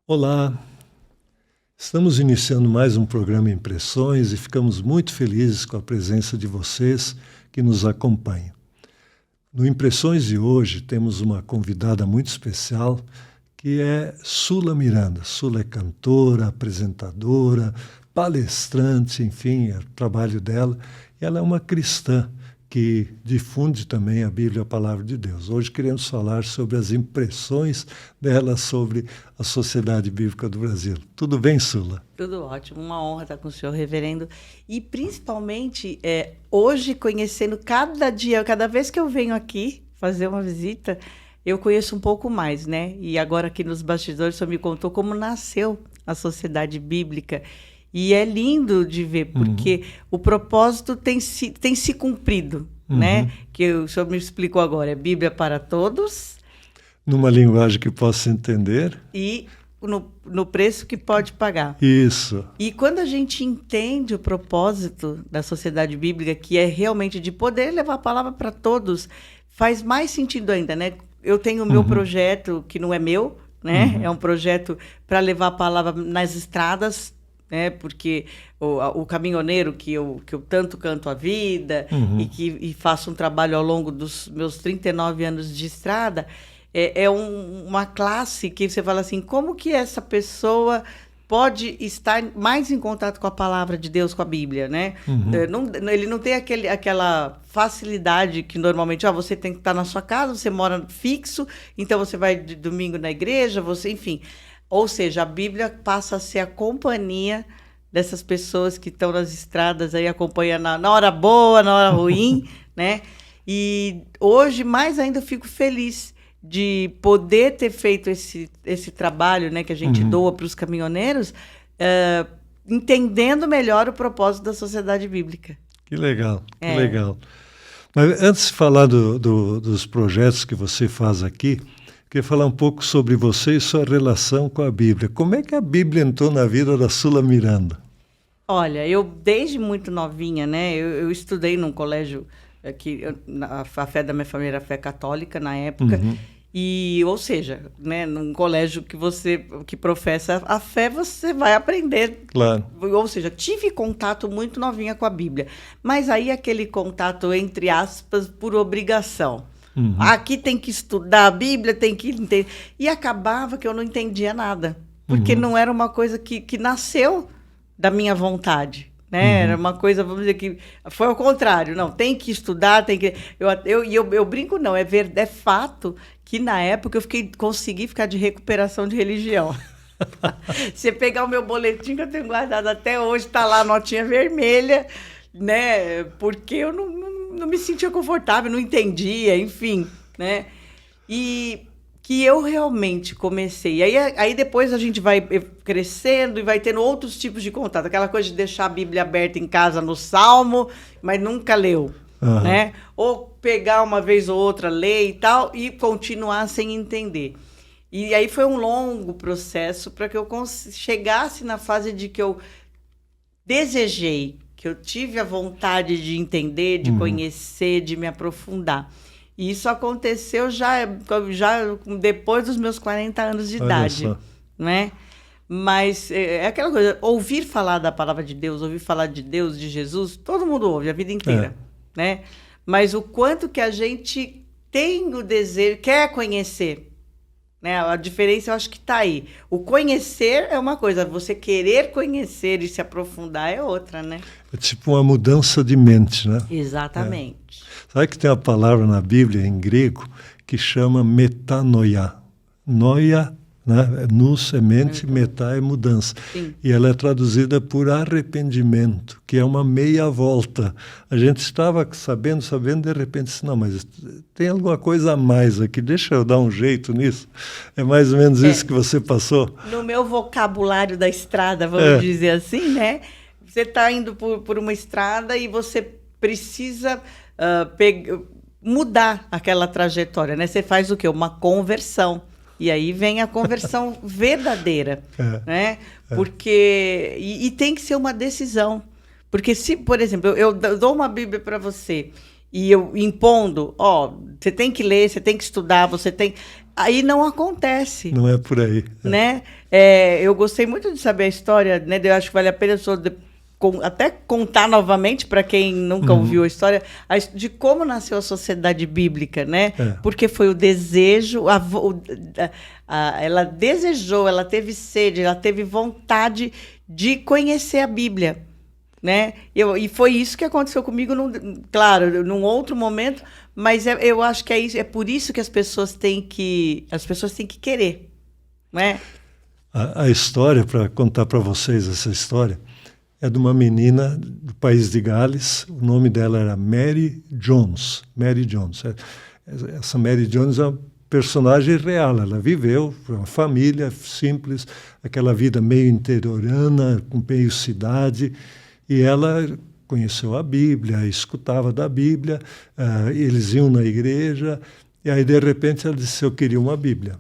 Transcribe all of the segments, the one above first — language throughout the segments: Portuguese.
Olá, estamos iniciando mais um programa Impressões e ficamos muito felizes com a presença de vocês que nos acompanham. No Impressões de hoje temos uma convidada muito especial que é Sula Miranda. Sula é cantora, apresentadora, palestrante, enfim, é o trabalho dela. E ela é uma cristã que difunde também a Bíblia, a Palavra de Deus. Hoje queremos falar sobre as impressões dela sobre a Sociedade Bíblica do Brasil. Tudo bem, Sula? Tudo ótimo, uma honra estar com o senhor, reverendo. E principalmente, hoje, conhecendo cada dia, cada vez que eu venho aqui fazer uma visita, eu conheço um pouco mais, né? E agora aqui nos bastidores, o senhor me contou como nasceu a Sociedade Bíblica. E é lindo de ver, porque o propósito tem se cumprido, né? Que o senhor me explicou agora, é Bíblia para todos. Numa linguagem que possa entender. E no preço que pode pagar. Isso. E quando a gente entende o propósito da Sociedade Bíblica, que é realmente de poder levar a palavra para todos, faz mais sentido ainda, né? Eu tenho o meu projeto, que não é meu, né? É um projeto para levar a palavra nas estradas, né? Porque o caminhoneiro que eu tanto canto a vida e faço um trabalho ao longo dos meus 39 anos de estrada, uma classe que você fala assim, como que essa pessoa pode estar mais em contato com a palavra de Deus, com a Bíblia, né? Ele não tem aquela facilidade que normalmente, você tem que estar na sua casa, você mora fixo, então você vai de domingo na igreja, enfim. Ou seja, a Bíblia passa a ser a companhia dessas pessoas que estão nas estradas aí, acompanhando na hora boa, na hora ruim, né? E hoje, mais ainda, eu fico feliz de poder ter feito esse trabalho, né, que a gente doa para os caminhoneiros, entendendo melhor o propósito da Sociedade Bíblica. Que legal, que legal. Mas antes de falar dos projetos que você faz aqui, queria falar um pouco sobre você e sua relação com a Bíblia. Como é que a Bíblia entrou na vida da Sula Miranda? Olha, eu desde muito novinha, né, eu estudei num colégio que a fé da minha família era a fé católica na época, ou seja, né, num colégio que professa a fé, você vai aprender. Claro. Ou seja, tive contato muito novinha com a Bíblia, mas aí aquele contato, entre aspas, por obrigação. Aqui tem que estudar a Bíblia, tem que entender. E acabava que eu não entendia nada, porque não era uma coisa que nasceu da minha vontade. Né? Era uma coisa, vamos dizer, que foi ao contrário. Não, tem que estudar, tem que... Eu brinco, não, é fato que na época eu consegui ficar de recuperação de religião. Você pegar o meu boletim que eu tenho guardado até hoje, está lá a notinha vermelha, né? Porque eu não me sentia confortável, não entendia, enfim, né? E que eu realmente comecei. Aí depois a gente vai crescendo e vai tendo outros tipos de contato. Aquela coisa de deixar a Bíblia aberta em casa no Salmo, mas nunca leu, né? Ou pegar uma vez ou outra, ler e tal, e continuar sem entender. E aí foi um longo processo para que eu chegasse na fase de que eu desejei, que eu tive a vontade de entender, de conhecer, de me aprofundar. E isso aconteceu já depois dos meus 40 anos de idade, né? Mas é aquela coisa, ouvir falar da palavra de Deus, ouvir falar de Deus, de Jesus, todo mundo ouve a vida inteira, né? Mas o quanto que a gente tem o desejo, quer conhecer, né? A diferença eu acho que está aí. O conhecer é uma coisa, você querer conhecer e se aprofundar é outra, né? É tipo uma mudança de mente, né? Exatamente. Sabe que tem uma palavra na Bíblia, em grego, que chama metanoia. Noia, né? Nous é mente, metá é mudança. Sim. E ela é traduzida por arrependimento, que é uma meia volta. A gente estava sabendo, de repente disse, não, mas tem alguma coisa a mais aqui, deixa eu dar um jeito nisso. É mais ou menos isso que você passou? No meu vocabulário da estrada, vamos dizer assim, né? Você está indo por uma estrada e você precisa mudar aquela trajetória, né? Você faz o quê? Uma conversão. E aí vem a conversão verdadeira, né? Porque... E tem que ser uma decisão. Porque se, por exemplo, eu dou uma Bíblia para você e eu impondo, você tem que ler, você tem que estudar, você tem... aí não acontece. Não é por aí. Né? Eu gostei muito de saber a história, né? Eu acho que vale a pena até contar novamente para quem nunca ouviu a história de como nasceu a Sociedade Bíblica, né? Porque foi o desejo, ela desejou, ela teve sede, ela teve vontade de conhecer a Bíblia, né? E foi isso que aconteceu comigo, claro, num outro momento, mas eu acho que é por isso que as pessoas têm que querer, né? A história, para contar para vocês essa história, é de uma menina do país de Gales. O nome dela era Mary Jones. Mary Jones. Essa Mary Jones é uma personagem real. Ela viveu uma família simples, aquela vida meio interiorana, com meio cidade, e ela conheceu a Bíblia, escutava da Bíblia, eles iam na igreja, e aí, de repente, ela disse: eu queria uma Bíblia.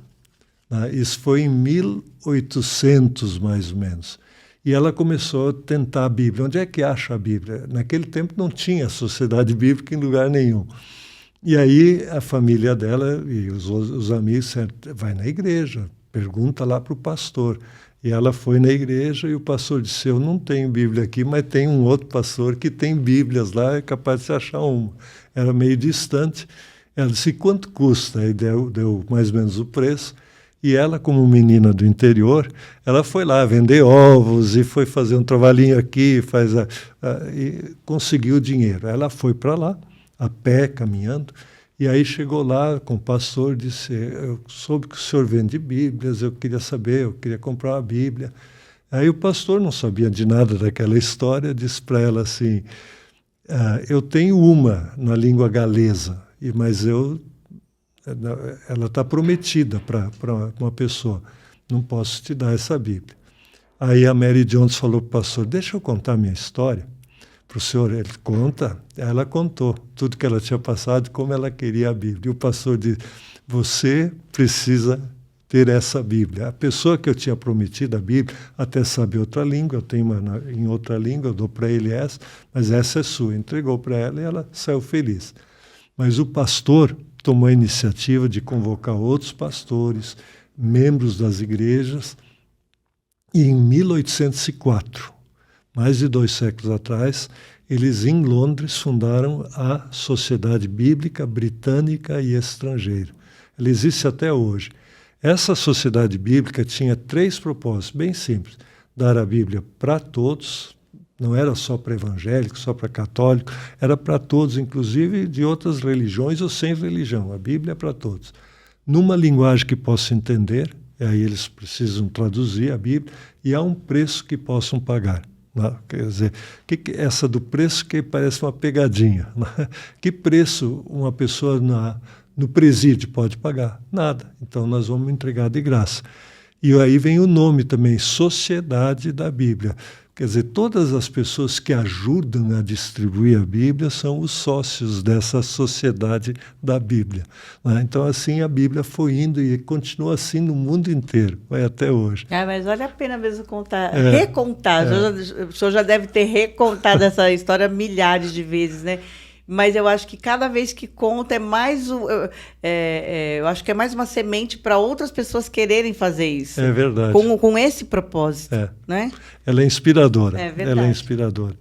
Isso foi em 1800, mais ou menos. E ela começou a tentar a Bíblia. Onde é que acha a Bíblia? Naquele tempo não tinha sociedade bíblica em lugar nenhum. E aí a família dela e os amigos disseram: vai na igreja, pergunta lá para o pastor. E ela foi na igreja e o pastor disse: eu não tenho Bíblia aqui, mas tem um outro pastor que tem Bíblias lá, é capaz de se achar uma. Era meio distante. Ela disse: quanto custa? Aí deu mais ou menos o preço. E ela, como menina do interior, ela foi lá vender ovos e foi fazer um trabalhinho aqui, e conseguiu dinheiro. Ela foi para lá, a pé, caminhando, e aí chegou lá com o pastor e disse: eu soube que o senhor vende Bíblias, eu queria saber, eu queria comprar uma Bíblia. Aí o pastor não sabia de nada daquela história, disse para ela assim: eu tenho uma na língua galesa, mas ela está prometida para uma pessoa, não posso te dar essa Bíblia. Aí a Mary Jones falou para o pastor: deixa eu contar a minha história para o senhor. Ele conta. Ela contou tudo que ela tinha passado, como ela queria a Bíblia. E o pastor disse: você precisa ter essa Bíblia. A pessoa que eu tinha prometido a Bíblia até sabe outra língua, eu tenho uma em outra língua, eu dou para ele essa, mas essa é sua. Entregou para ela e ela saiu feliz. Mas o pastor tomou a iniciativa de convocar outros pastores, membros das igrejas, e em 1804, mais de 2 séculos atrás, eles em Londres fundaram a Sociedade Bíblica Britânica e Estrangeira. Ela existe até hoje. Essa Sociedade Bíblica tinha 3 propósitos, bem simples: dar a Bíblia para todos. Não era só para evangélico, só para católico, era para todos, inclusive de outras religiões ou sem religião. A Bíblia é para todos. Numa linguagem que possa entender, e aí eles precisam traduzir a Bíblia, e há um preço que possam pagar. Quer dizer, essa do preço que parece uma pegadinha. Que preço uma pessoa no presídio pode pagar? Nada. Então nós vamos entregar de graça. E aí vem o nome também, Sociedade da Bíblia. Quer dizer, todas as pessoas que ajudam a distribuir a Bíblia são os sócios dessa Sociedade da Bíblia. Né? Então, assim, a Bíblia foi indo e continua assim no mundo inteiro, vai até hoje. Mas vale a pena mesmo recontar. O senhor já deve ter recontado essa história milhares de vezes, né? Mas eu acho que cada vez que conta é mais eu acho que é mais uma semente para outras pessoas quererem fazer isso. É verdade. Com esse propósito, né? Ela é inspiradora. É verdade. Ela é inspiradora.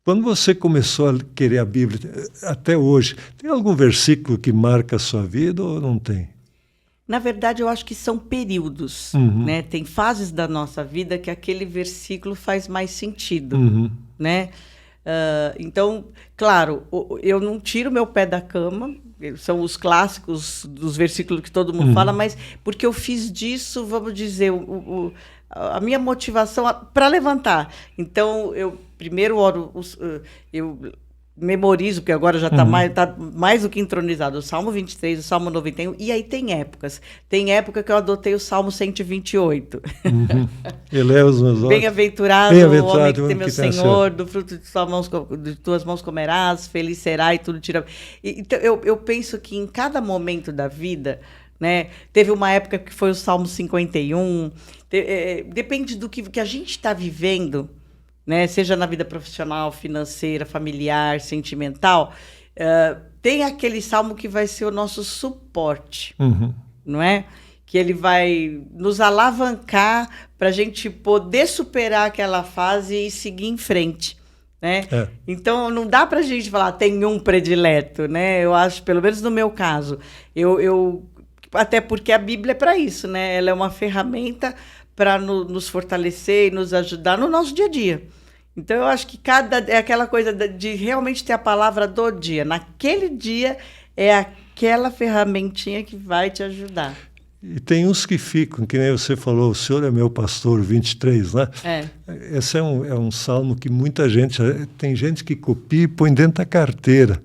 Quando você começou a querer a Bíblia, até hoje, tem algum versículo que marca a sua vida ou não tem? Na verdade, eu acho que são períodos, né? Tem fases da nossa vida que aquele versículo faz mais sentido, né? Então, claro, eu não tiro meu pé da cama, são os clássicos dos versículos que todo mundo fala, mas porque eu fiz disso, vamos dizer, a minha motivação para levantar. Então, eu primeiro oro, eu memorizo, porque agora já está mais do que entronizado, o Salmo 23, o Salmo 91, e aí tem épocas. Tem época que eu adotei o Salmo 128. Eleva os meus olhos. Bem-aventurado o homem que tem meu Senhor, do fruto de tuas mãos comerás, feliz será e tudo tira. Então, eu penso que em cada momento da vida, né, teve uma época que foi o Salmo 51, depende do que a gente está vivendo, né? Seja na vida profissional, financeira, familiar, sentimental, tem aquele salmo que vai ser o nosso suporte, não é? Que ele vai nos alavancar para a gente poder superar aquela fase e seguir em frente, né? Então, não dá para a gente falar, tem um predileto, né? Eu acho, pelo menos no meu caso, até porque a Bíblia é para isso, né? Ela é uma ferramenta para nos fortalecer e nos ajudar no nosso dia a dia. Então, eu acho que é aquela coisa de realmente ter a palavra do dia. Naquele dia, é aquela ferramentinha que vai te ajudar. E tem uns que ficam, que nem você falou, o Senhor é meu pastor, 23, né? Esse é um salmo que muita gente... Tem gente que copia e põe dentro da carteira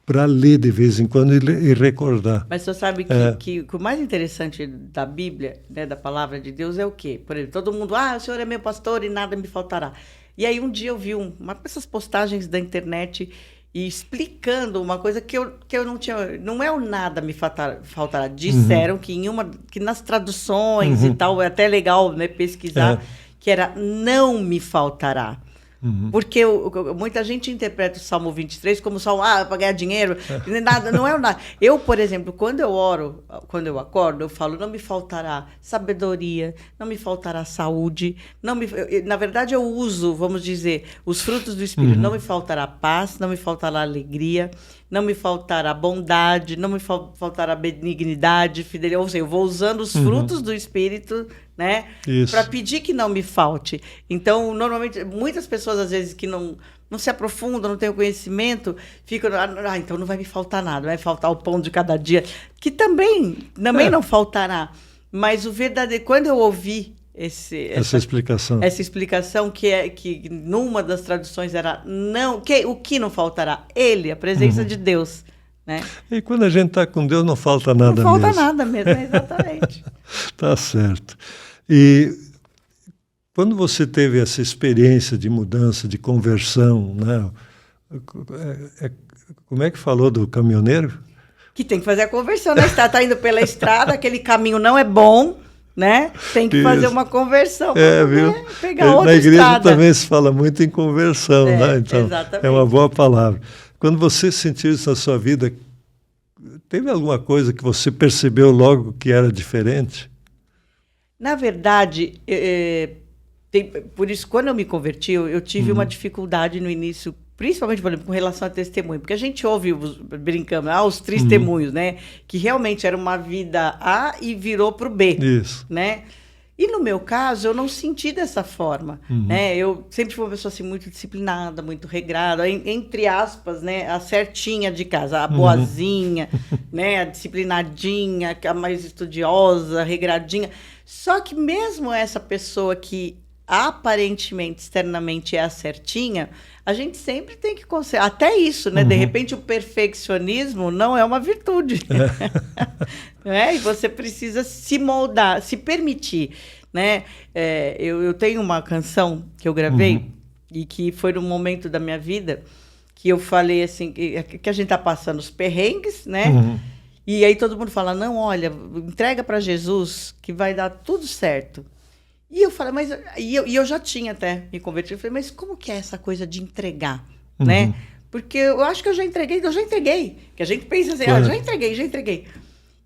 para ler de vez em quando e recordar. Mas você sabe que o mais interessante da Bíblia, né, da palavra de Deus, é o quê? Por exemplo, todo mundo, o Senhor é meu pastor e nada me faltará. E aí um dia eu vi uma dessas postagens da internet e explicando uma coisa que eu não tinha... Não é o nada me faltará. Disseram que nas traduções e tal, é até legal, né, pesquisar, que era não me faltará. Porque muita gente interpreta o Salmo 23 como só para ganhar dinheiro, nada, não é nada. Eu, por exemplo, quando eu oro, quando eu acordo, eu falo, não me faltará sabedoria, não me faltará saúde, na verdade eu uso, vamos dizer, os frutos do Espírito, não me faltará paz, não me faltará alegria, não me faltará bondade, não me faltará benignidade, fidelidade, ou seja, eu vou usando os frutos do Espírito, né, para pedir que não me falte. Então, normalmente, muitas pessoas, às vezes, que não se aprofundam, não têm o conhecimento, ficam, então não vai me faltar nada, vai faltar o pão de cada dia, que também não faltará. Mas o verdadeiro, quando eu ouvi essa explicação que numa das traduções era o que não faltará? A presença de Deus. Né? E quando a gente está com Deus, não falta nada mesmo. Não falta nada mesmo, exatamente. Tá certo. E quando você teve essa experiência de mudança, de conversão, né? Como é que falou do caminhoneiro? Que tem que fazer a conversão, né? Está indo pela estrada, aquele caminho não é bom, né? Tem que fazer uma conversão para pegar outra estrada. Na igreja também se fala muito em conversão, né? Então, exatamente. É uma boa palavra. Quando você sentiu isso na sua vida, teve alguma coisa que você percebeu logo que era diferente? Na verdade, por isso, quando eu me converti, eu tive uma dificuldade no início, principalmente, por exemplo, com relação a testemunho, porque a gente ouve, brincando, os testemunhos, né? Que realmente era uma vida A e virou para o B. Isso. Né? E no meu caso, eu não senti dessa forma. Né? Eu sempre fui uma pessoa assim, muito disciplinada, muito regrada, entre aspas, né? A certinha de casa, a boazinha, né? A disciplinadinha, a mais estudiosa, regradinha. Só que mesmo essa pessoa que aparentemente, externamente é a certinha, a gente sempre tem que considerar. Até isso, né? De repente, o perfeccionismo não é uma virtude. Né? E você precisa se moldar, se permitir. Né? Eu tenho uma canção que eu gravei e que foi num momento da minha vida que eu falei assim, que a gente está passando os perrengues, né? E aí todo mundo fala, não, olha, entrega para Jesus que vai dar tudo certo. E eu falei, eu já tinha até me convertido. Eu falei, mas como que é essa coisa de entregar, né? Porque eu acho que eu já entreguei. Que a gente pensa assim, já entreguei.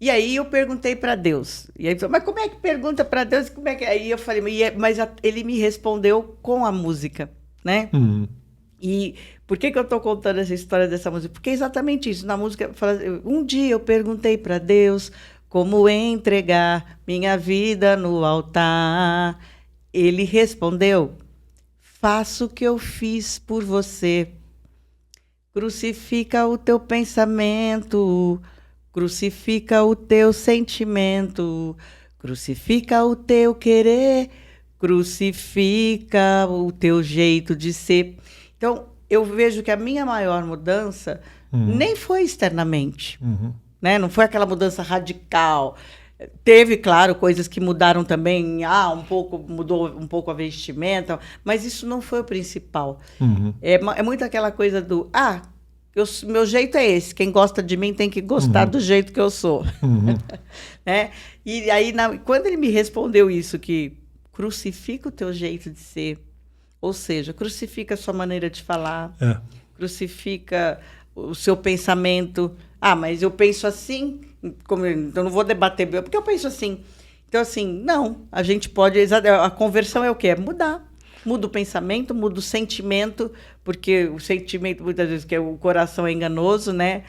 E aí eu perguntei para Deus. E aí ele falou, mas como é que pergunta para Deus? Como é que... Aí eu falei, mas ele me respondeu com a música, né? E por que eu estou contando essa história dessa música? Porque é exatamente isso. Na música, um dia eu perguntei para Deus como entregar minha vida no altar. Ele respondeu, faço o que eu fiz por você. Crucifica o teu pensamento, crucifica o teu sentimento, crucifica o teu querer, crucifica o teu jeito de ser. Então, eu vejo que a minha maior mudança nem foi externamente. Né? Não foi aquela mudança radical. Teve, claro, coisas que mudaram também. Mudou um pouco a vestimenta, mas isso não foi o principal. É muito aquela coisa do... meu jeito é esse. Quem gosta de mim tem que gostar do jeito que eu sou. Né? E aí, quando ele me respondeu isso, que crucifica o teu jeito de ser, ou seja, crucifica a sua maneira de falar, crucifica o seu pensamento. mas eu penso assim, então não vou debater, porque eu penso assim. Então, assim, não, a gente pode... A conversão é o quê? É mudar. Muda o pensamento, muda o sentimento, porque o sentimento, muitas vezes, que é o coração é enganoso, né?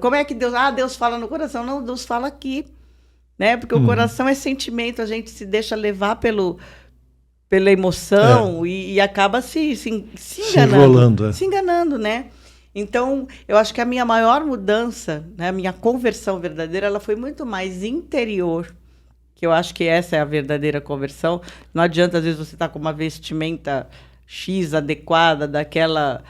Como é que Deus... Deus fala no coração. Não, Deus fala aqui, né? Porque o coração é sentimento, a gente se deixa levar pela emoção e acaba se enganando. Se enrolando. Se enganando, né? Então, eu acho que a minha maior mudança, né, a minha conversão verdadeira, ela foi muito mais interior, que eu acho que essa é a verdadeira conversão. Não adianta, às vezes, você estar com uma vestimenta X adequada daquela...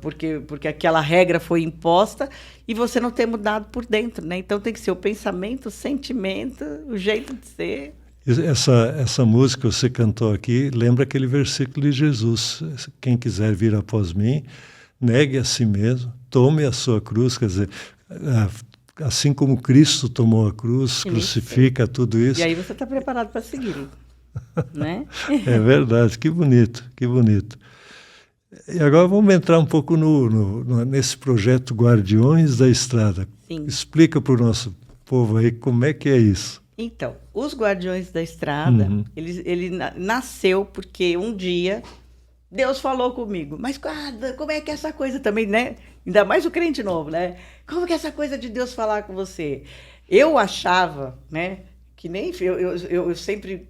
porque aquela regra foi imposta e você não ter mudado por dentro, né? Então, tem que ser o pensamento, o sentimento, o jeito de ser. Essa música que você cantou aqui lembra aquele versículo de Jesus. Quem quiser vir após mim, negue a si mesmo, tome a sua cruz, quer dizer... Assim como Cristo tomou a cruz, crucifica tudo isso. E aí você está preparado para segui-lo, né? É verdade, que bonito, que bonito. E agora vamos entrar um pouco nesse projeto Guardiões da Estrada. Sim. Explica para o nosso povo aí como é que é isso. Então, os Guardiões da Estrada, ele nasceu porque um dia Deus falou comigo, mas como é que é essa coisa também, né? Ainda mais o crente novo, né? Como que é essa coisa de Deus falar com você? Eu achava, né, que nem... Eu sempre...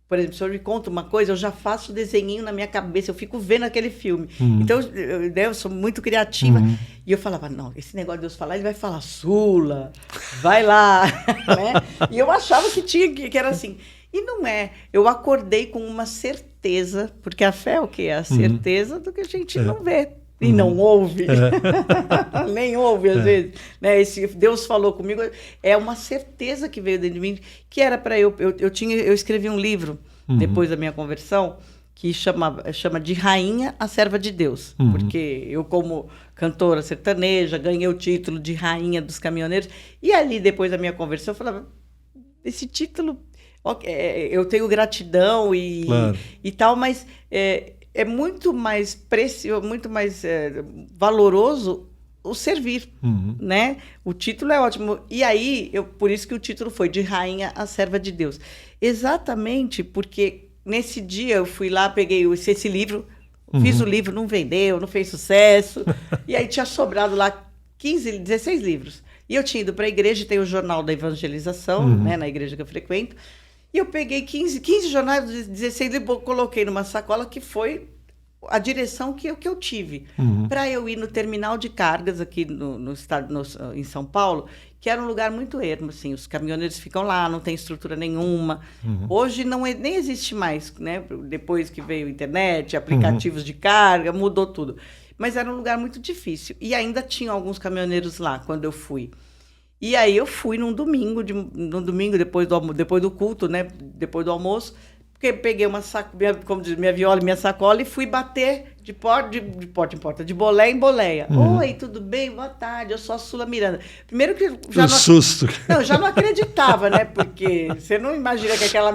Por exemplo, se eu me conto uma coisa, eu já faço desenhinho na minha cabeça, eu fico vendo aquele filme. Então, eu sou muito criativa. E eu falava, não, esse negócio de Deus falar, ele vai falar, Sula, vai lá. Né? E eu achava que era assim. E não é. Eu acordei com uma certeza, porque a fé é o quê? É a certeza do que a gente não vê. E não ouve. Nem ouve, às vezes. Né? Esse Deus falou comigo, é uma certeza que veio dentro de mim, que era para eu escrevi um livro, depois da minha conversão, que chama De Rainha a Serva de Deus. Porque eu, como cantora sertaneja, ganhei o título de Rainha dos Caminhoneiros. E ali, depois da minha conversão, eu falava, esse título... eu tenho gratidão e tal, mas... é muito mais precioso, muito mais valoroso o servir, né? O título é ótimo. E aí, por isso que o título foi De Rainha a Serva de Deus. Exatamente porque nesse dia eu fui lá, peguei esse livro, fiz o livro, não vendeu, não fez sucesso, e aí tinha sobrado lá 16 livros. E eu tinha ido para a igreja, tem o Jornal da Evangelização, né, na igreja que eu frequento, e eu peguei 15 jornais, 16 e coloquei numa sacola, que foi a direção que eu tive. Para eu ir no terminal de cargas aqui no estado, em São Paulo, que era um lugar muito ermo, assim, os caminhoneiros ficam lá, não tem estrutura nenhuma. Hoje nem existe mais, né? Depois que veio a internet, aplicativos de carga, mudou tudo. Mas era um lugar muito difícil. E ainda tinham alguns caminhoneiros lá, quando eu fui. E aí eu fui num domingo depois do culto, né? Depois do almoço, porque peguei como diz, minha viola e minha sacola e fui bater de porta em porta, de boleia em boleia. Oi, tudo bem? Boa tarde, eu sou a Sula Miranda. Primeiro que susto. Não, já não acreditava, né? Porque você não imagina que aquela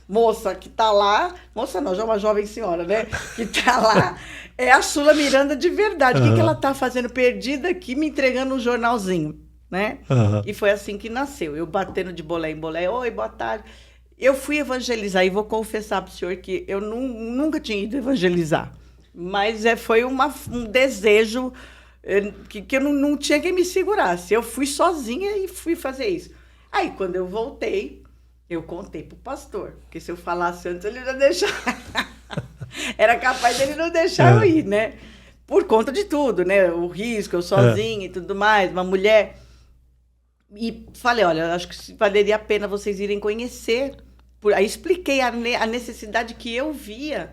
moça que tá lá, moça não, já é uma jovem senhora, né? Que tá lá, é a Sula Miranda de verdade. O que ela tá fazendo perdida aqui, me entregando um jornalzinho, né? E foi assim que nasceu. Eu batendo de boleia em boleia, oi, boa tarde. Eu fui evangelizar e vou confessar para o senhor que eu nunca tinha ido evangelizar. Mas foi um desejo que eu não tinha quem me segurasse. Eu fui sozinha e fui fazer isso. Aí, quando eu voltei, eu contei para o pastor. Porque se eu falasse antes, ele não deixava. Era capaz dele não deixar eu ir, né? Por conta de tudo, né? O risco, eu sozinha e tudo mais, uma mulher. E falei, olha, acho que valeria a pena vocês irem conhecer. Aí expliquei a necessidade que eu via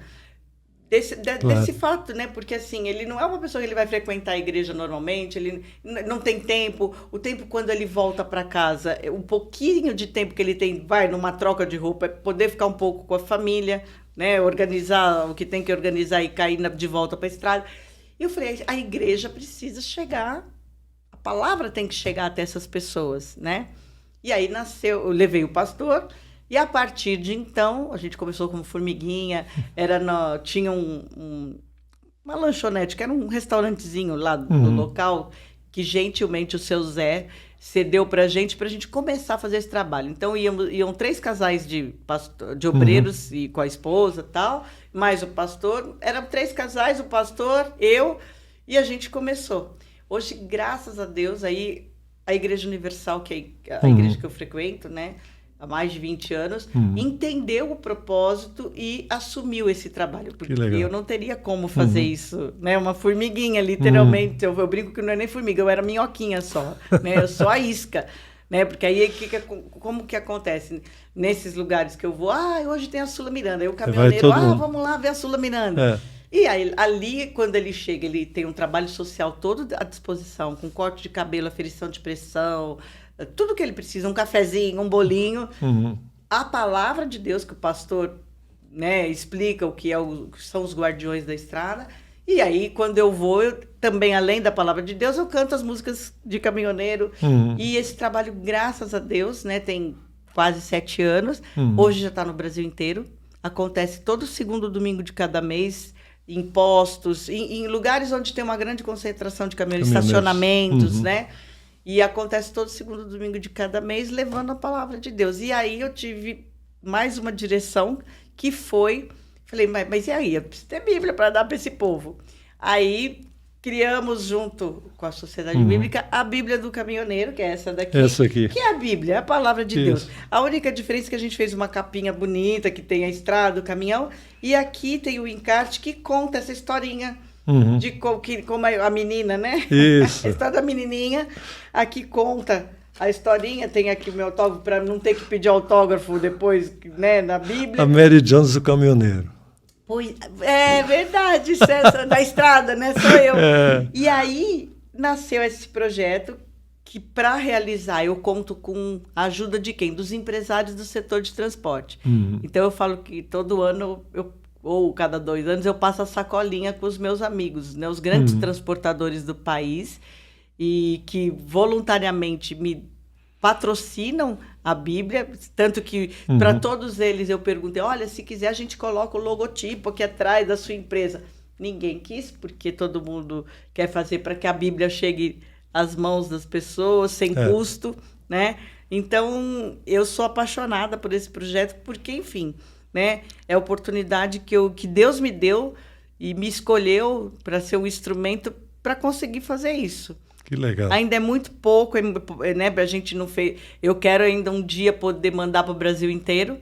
desse fato, né? Porque, assim, ele não é uma pessoa que ele vai frequentar a igreja normalmente, ele não tem tempo. O tempo, quando ele volta para casa, um pouquinho de tempo que ele tem, vai numa troca de roupa, é poder ficar um pouco com a família, né? Organizar o que tem que organizar e cair de volta para a estrada. E eu falei, a igreja precisa chegar, a palavra tem que chegar até essas pessoas, né? E aí eu levei o pastor. E a partir de então, a gente começou como formiguinha, tinha uma lanchonete, que era um restaurantezinho lá no local, que gentilmente o seu Zé cedeu para a gente começar a fazer esse trabalho. Então, iam 3 casais de obreiros e com a esposa e tal, mais o pastor. Eram 3 casais, o pastor, eu, e a gente começou. Hoje, graças a Deus, aí a Igreja Universal, que é a igreja que eu frequento, né, há mais de 20 anos, entendeu o propósito e assumiu esse trabalho. Porque eu não teria como fazer isso, né? Uma formiguinha, literalmente. Eu brinco que não é nem formiga, eu era minhoquinha só, né? Eu sou a isca, né? Porque aí, como que acontece? Nesses lugares que eu vou, hoje tem a Sula Miranda. Aí o caminhoneiro, vamos lá ver a Sula Miranda. E aí, ali, quando ele chega, ele tem um trabalho social todo à disposição, com corte de cabelo, aferição de pressão, tudo que ele precisa, um cafezinho, um bolinho. A palavra de Deus que o pastor, né, explica o que são os guardiões da estrada. E aí, quando eu vou, também, além da palavra de Deus, eu canto as músicas de caminhoneiro. E esse trabalho, graças a Deus, né, tem quase 7 anos. Hoje já está no Brasil inteiro. Acontece todo segundo domingo de cada mês, em postos, em lugares onde tem uma grande concentração de caminhoneiros, estacionamentos, né? E acontece todo segundo domingo de cada mês, levando a palavra de Deus. E aí eu tive mais uma direção que foi... Falei, mas e aí? Eu preciso ter Bíblia para dar para esse povo. Aí criamos, junto com a Sociedade Bíblica, a Bíblia do Caminhoneiro, que é essa daqui. Essa aqui. Que é a Bíblia, é a palavra de Deus. A única diferença é que a gente fez uma capinha bonita, que tem a estrada, o caminhão, e aqui tem o encarte que conta essa historinha de como a menina, né? Isso. A história da menininha. Aqui conta a historinha, tem aqui o meu autógrafo, para não ter que pedir autógrafo depois, né, na Bíblia. A Mary Jones do Caminhoneiro. Pois, é verdade, da estrada, né? Sou eu. E aí nasceu esse projeto que, para realizar, eu conto com a ajuda de quem? Dos empresários do setor de transporte. Então, eu falo que todo ano, ou cada 2 anos, eu passo a sacolinha com os meus amigos, né? Os grandes transportadores do país, e que voluntariamente me patrocinam a Bíblia, tanto que para todos eles eu perguntei, olha, se quiser a gente coloca o logotipo aqui atrás da sua empresa. Ninguém quis, porque todo mundo quer fazer para que a Bíblia chegue às mãos das pessoas sem custo, né? Então, eu sou apaixonada por esse projeto, porque, enfim, né, é a oportunidade que Deus me deu e me escolheu para ser um instrumento para conseguir fazer isso. Que legal. Ainda é muito pouco, né? A gente não fez. Eu quero ainda um dia poder mandar para o Brasil inteiro,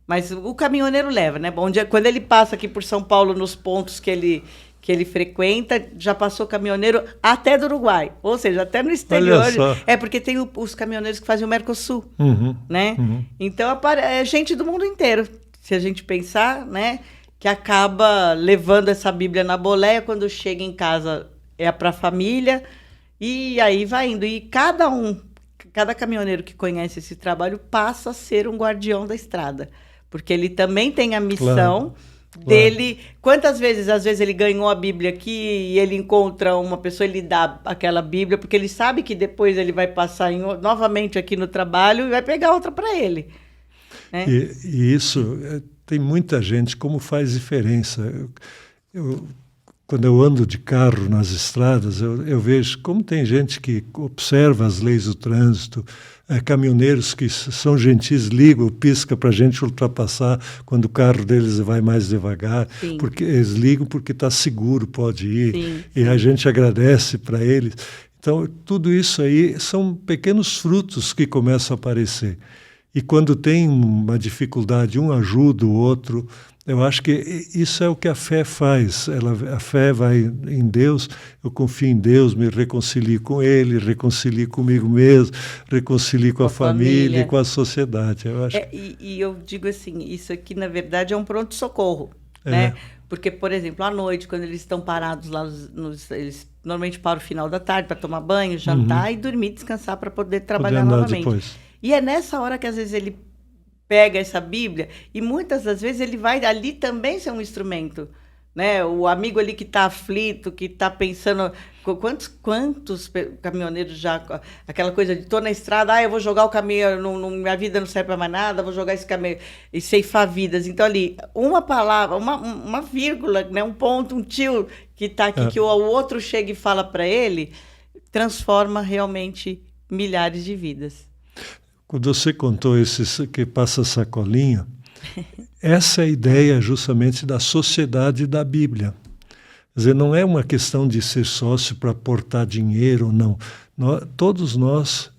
mas o caminhoneiro leva, né? Quando ele passa aqui por São Paulo, nos pontos que ele frequenta, já passou caminhoneiro até do Uruguai, ou seja, até no exterior. Olha só. É porque tem os caminhoneiros que fazem o Mercosul, né? Então é gente do mundo inteiro, se a gente pensar, né? Que acaba levando essa Bíblia na boleia, quando chega em casa é para a família. E aí vai indo. E cada caminhoneiro que conhece esse trabalho passa a ser um guardião da estrada. Porque ele também tem a missão dele. Quantas vezes, às vezes, ele ganhou a Bíblia aqui e ele encontra uma pessoa, ele dá aquela Bíblia, porque ele sabe que depois ele vai passar novamente aqui no trabalho e vai pegar outra para ele. Né? E isso, tem muita gente, como faz diferença. Quando eu ando de carro nas estradas, eu vejo como tem gente que observa as leis do trânsito, caminhoneiros que são gentis, ligam, pisca para a gente ultrapassar quando o carro deles vai mais devagar, porque eles ligam porque está seguro, pode ir, e a gente agradece para eles. Então, tudo isso aí são pequenos frutos que começam a aparecer. E quando tem uma dificuldade, um ajuda o outro. Eu acho que isso é o que a fé faz. A fé vai em Deus, eu confio em Deus, me reconcilio com Ele, reconcilio comigo mesmo, reconcilio com a família e com a sociedade. Eu acho e eu digo assim, isso aqui, na verdade, é um pronto-socorro. Né? Porque, por exemplo, à noite, quando eles estão parados lá, eles normalmente param o final da tarde para tomar banho, jantar e dormir, descansar para poder trabalhar novamente. Depois. E é nessa hora que, às vezes, ele pega essa Bíblia e muitas das vezes ele vai ali também ser um instrumento, né? O amigo ali que está aflito, que está pensando... Quantos caminhoneiros já... Aquela coisa de tô na estrada, eu vou jogar o caminhão, minha vida não serve para mais nada, vou jogar esse caminhão e ceifar vidas. Então ali, uma palavra, uma vírgula, né? Um ponto, um tio que está aqui, que o outro chega e fala para ele... transforma realmente milhares de vidas. Quando você contou esse que passa sacolinha, essa é a ideia justamente da sociedade da Bíblia. Quer dizer, não é uma questão de ser sócio para aportar dinheiro ou não. Todos nós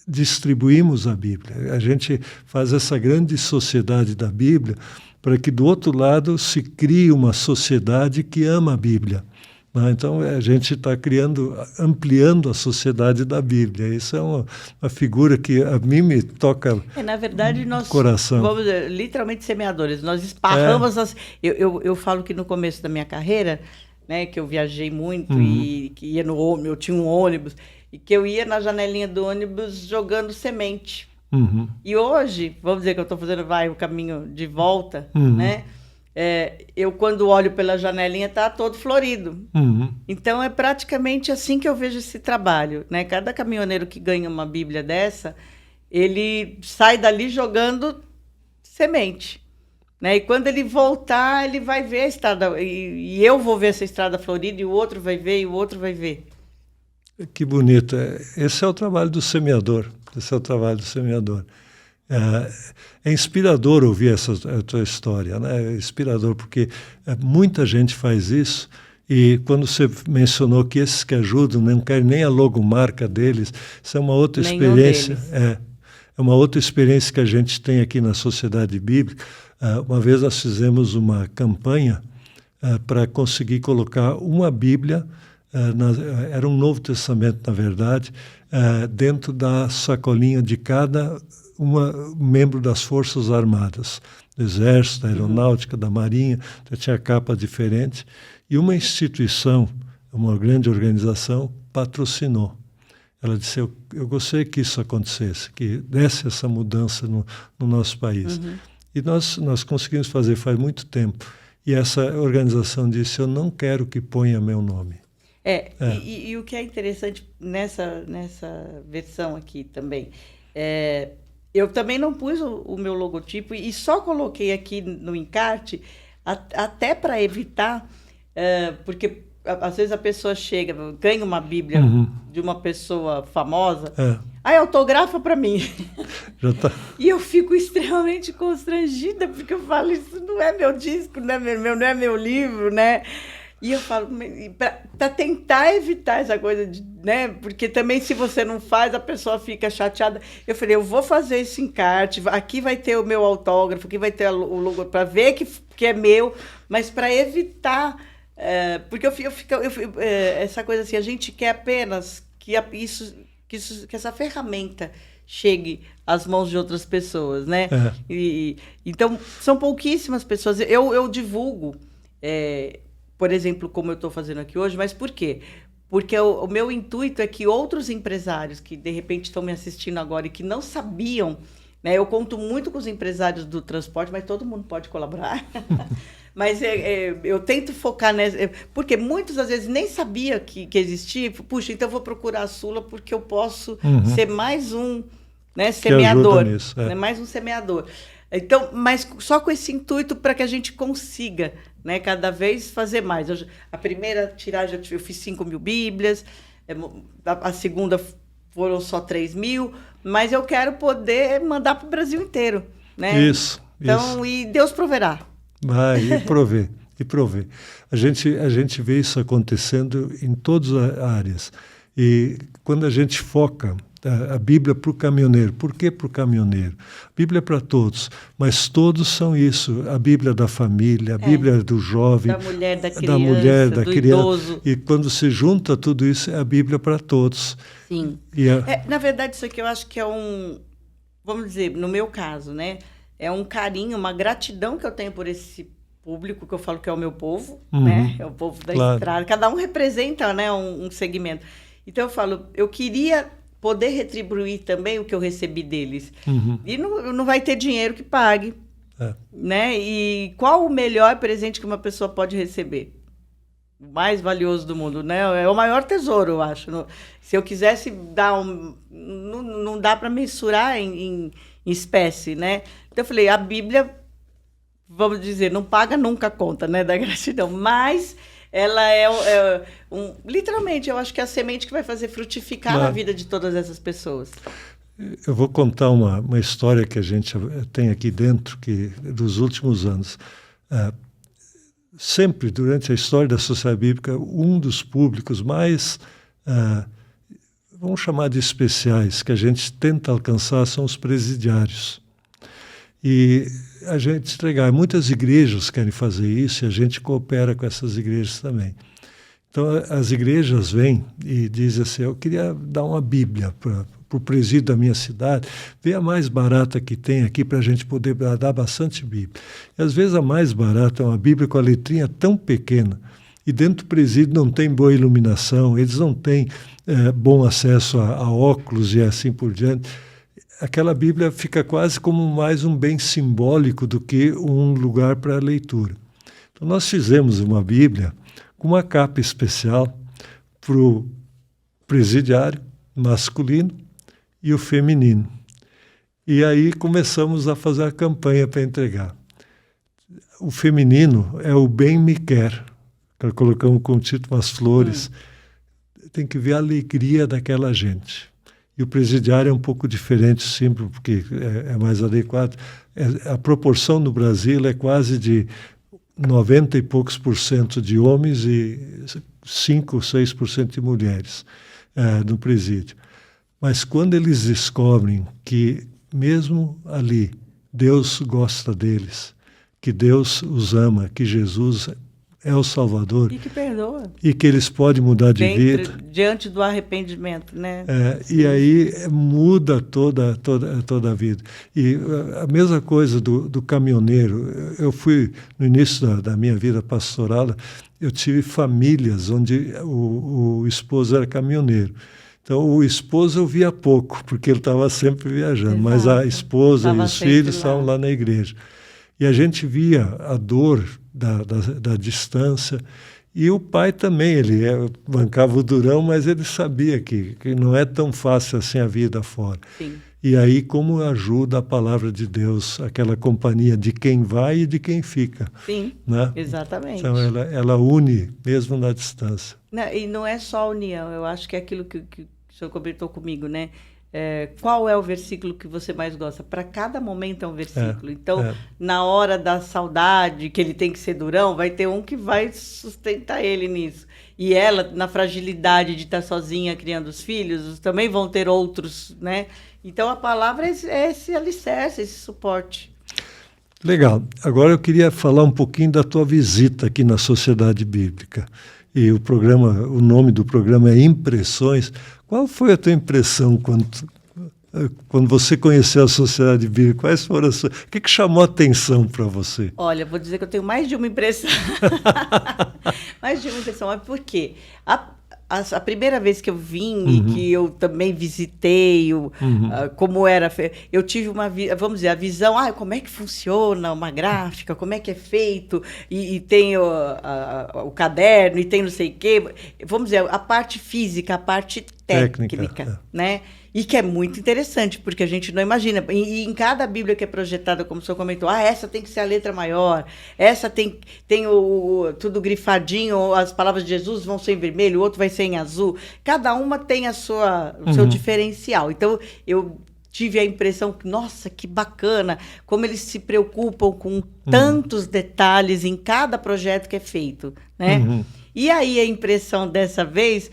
distribuímos a Bíblia. A gente faz essa grande sociedade da Bíblia para que do outro lado se crie uma sociedade que ama a Bíblia. Então a gente está ampliando a sociedade da Bíblia. Isso é uma figura que a mim me toca na verdade, nós coração. Vamos literalmente semeadores. Nós esparramos eu falo que no começo da minha carreira, né, que eu viajei muito e que ia no ônibus, eu tinha um ônibus, e que eu ia na janelinha do ônibus jogando semente. E hoje, vamos dizer que eu estou fazendo o caminho de volta, né? Eu, quando olho pela janelinha, está todo florido. Então, é praticamente assim que eu vejo esse trabalho, né? Cada caminhoneiro que ganha uma Bíblia dessa, ele sai dali jogando semente, né? E quando ele voltar, ele vai ver a estrada, e eu vou ver essa estrada florida, e o outro vai ver, e o outro vai ver. Que bonito. Esse é o trabalho do semeador. Esse é o trabalho do semeador. É inspirador ouvir a tua história, né? É inspirador porque muita gente faz isso, e quando você mencionou que esses que ajudam não querem nem a logomarca deles, isso é uma outra experiência. É uma outra experiência que a gente tem aqui na Sociedade Bíblica. Uma vez nós fizemos uma campanha para conseguir colocar uma Bíblia, era um Novo Testamento, na verdade, dentro da sacolinha de cada membro das Forças Armadas, do Exército, da Aeronáutica, da Marinha. Então, tinha capa diferente. E uma instituição, uma grande organização, patrocinou. Ela disse, eu gostaria que isso acontecesse, que desse essa mudança no nosso país. E nós conseguimos fazer faz muito tempo. E essa organização disse, eu não quero que ponha meu nome. E o que é interessante nessa versão aqui também, eu também não pus o meu logotipo e só coloquei aqui no encarte até para evitar, porque às vezes a pessoa chega, ganha uma Bíblia de uma pessoa famosa, aí autografa para mim. Já tá. E eu fico extremamente constrangida, porque eu falo, isso não é meu disco, não é meu livro, né? E eu falo, para tentar evitar essa coisa, né? Porque também se você não faz, a pessoa fica chateada. Eu falei, eu vou fazer esse encarte, aqui vai ter o meu autógrafo, aqui vai ter o logo, para ver que é meu, mas para evitar, porque eu fico essa coisa assim, a gente quer apenas que essa ferramenta chegue às mãos de outras pessoas, né? Então, são pouquíssimas pessoas. Eu divulgo... por exemplo, como eu estou fazendo aqui hoje, mas por quê? Porque o meu intuito é que outros empresários que, de repente, estão me assistindo agora e que não sabiam, né? Eu conto muito com os empresários do transporte, mas todo mundo pode colaborar. Mas eu tento focar nessa... Porque muitos, às vezes, nem sabia que existia. Puxa, então eu vou procurar a Sula porque eu posso ser mais um, né, semeador. Nisso, né, mais um semeador. Então, mas só com esse intuito para que a gente consiga, né, cada vez fazer mais. A primeira tiragem eu fiz 5.000 Bíblias, a segunda foram só 3.000, mas eu quero poder mandar para o Brasil inteiro, né? Isso. Então, e Deus proverá. Vai, e prover. A gente vê isso acontecendo em todas as áreas. E quando a gente foca a Bíblia para o caminhoneiro. Por que para o caminhoneiro? A Bíblia é para todos, mas todos são isso. A Bíblia da família, a Bíblia do jovem, da mulher, da criança, idoso. E quando se junta tudo isso, é a Bíblia para todos. Sim. Na verdade, isso aqui eu acho que é vamos dizer, no meu caso, né? É um carinho, uma gratidão que eu tenho por esse público, que eu falo que é o meu povo, né? É o povo da estrada. Cada um representa, né, um segmento. Então, eu falo, eu queria poder retribuir também o que eu recebi deles. E não vai ter dinheiro que pague. Né? E qual o melhor presente que uma pessoa pode receber? O mais valioso do mundo, né? É o maior tesouro, eu acho. Se eu quisesse dar não dá para mensurar em espécie, né? Então, eu falei, a Bíblia, vamos dizer, não paga nunca a conta, né, da gratidão, mas ela literalmente, eu acho que é a semente que vai fazer frutificar na vida de todas essas pessoas. Eu vou contar uma história que a gente tem aqui dentro, que dos últimos anos. Sempre, durante a história da Sociedade Bíblica, um dos públicos mais, vamos chamar de especiais, que a gente tenta alcançar são os presidiários. E a gente entregar, muitas igrejas querem fazer isso e a gente coopera com essas igrejas também. Então, as igrejas vêm e dizem assim, eu queria dar uma Bíblia para o presídio da minha cidade, vê a mais barata que tem aqui para a gente poder dar bastante Bíblia. E às vezes a mais barata é uma Bíblia com a letrinha tão pequena, e dentro do presídio não tem boa iluminação, eles não têm bom acesso a óculos e assim por diante. Aquela Bíblia fica quase como mais um bem simbólico do que um lugar para leitura. Então nós fizemos uma Bíblia com uma capa especial para o presidiário masculino e o feminino. E aí começamos a fazer a campanha para entregar. O feminino é o Bem Me Quer, que colocamos como título umas flores. Tem que ver a alegria daquela gente. E o presidiário é um pouco diferente, simples, porque é mais adequado. A proporção no Brasil é quase de 90 e poucos % de homens e 5 ou 6% de mulheres no presídio. Mas quando eles descobrem que, mesmo ali, Deus gosta deles, que Deus os ama, que Jesus é o Salvador. E que perdoa. E que eles podem mudar de vida. Diante do arrependimento, né? E aí muda toda a vida. E a mesma coisa do caminhoneiro. Eu fui, no início da minha vida pastoral, eu tive famílias onde o esposo era caminhoneiro. Então, o esposo eu via pouco, porque ele estava sempre viajando. Exato. Mas a esposa e os filhos estavam lá na igreja. E a gente via a dor da distância. E o pai também, ele bancava o durão, mas ele sabia que não é tão fácil assim a vida fora. Sim. E aí como ajuda a palavra de Deus, aquela companhia de quem vai e de quem fica. Sim, né? Exatamente. Então ela une mesmo na distância. Não, e não é só a união, eu acho que é aquilo que o senhor comentou comigo, né? Qual é o versículo que você mais gosta? Para cada momento é um versículo. Então, na hora da saudade, que ele tem que ser durão, vai ter um que vai sustentar ele nisso. E ela, na fragilidade de estar sozinha criando os filhos, também vão ter outros, né? Então, a palavra é esse alicerce, esse suporte. Legal. Agora eu queria falar um pouquinho da tua visita aqui na Sociedade Bíblica. E o nome do programa é Impressões. Qual foi a tua impressão quando você conheceu a Sociedade Bíblica? Quais foram o que chamou a atenção para você? Olha, vou dizer que eu tenho mais de uma impressão. Mais de uma impressão. Mas por quê? A primeira vez que eu vim e que eu também visitei como era, eu tive vamos dizer, a visão, como é que funciona uma gráfica, como é que é feito, e tem o caderno, e tem não sei o quê. Vamos dizer, a parte física, a parte técnica, né? E que é muito interessante, porque a gente não imagina. E em cada Bíblia que é projetada, como o senhor comentou, essa tem que ser a letra maior, essa tem tudo grifadinho, as palavras de Jesus vão ser em vermelho, o outro vai ser em azul. Cada uma tem o seu diferencial. Então, eu tive a impressão que, nossa, que bacana, como eles se preocupam com tantos detalhes em cada projeto que é feito, né? E aí a impressão dessa vez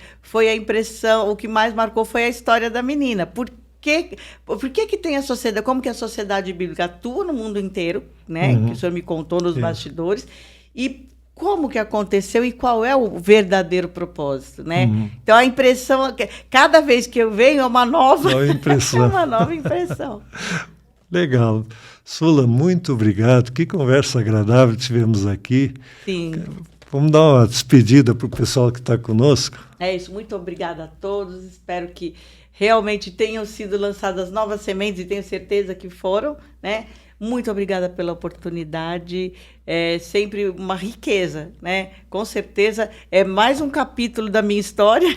o que mais marcou foi a história da menina. Por que tem a sociedade, como que a Sociedade Bíblica atua no mundo inteiro, né? Que o senhor me contou nos bastidores, e como que aconteceu e qual é o verdadeiro propósito, né? Então a impressão, cada vez que eu venho é uma nova impressão. É uma nova impressão. Legal. Sula, muito obrigado. Que conversa agradável tivemos aqui. Sim. Vamos dar uma despedida para o pessoal que está conosco. É isso, muito obrigada a todos. Espero que realmente tenham sido lançadas novas sementes e tenho certeza que foram, né? Muito obrigada pela oportunidade. É sempre uma riqueza, né? Com certeza é mais um capítulo da minha história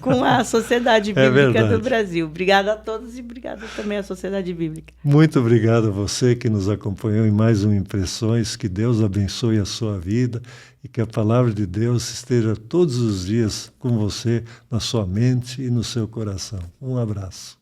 com a Sociedade Bíblica do Brasil. Obrigada a todos e obrigada também à Sociedade Bíblica. Muito obrigado a você que nos acompanhou em mais um Impressões. Que Deus abençoe a sua vida e que a palavra de Deus esteja todos os dias com você, na sua mente e no seu coração. Um abraço.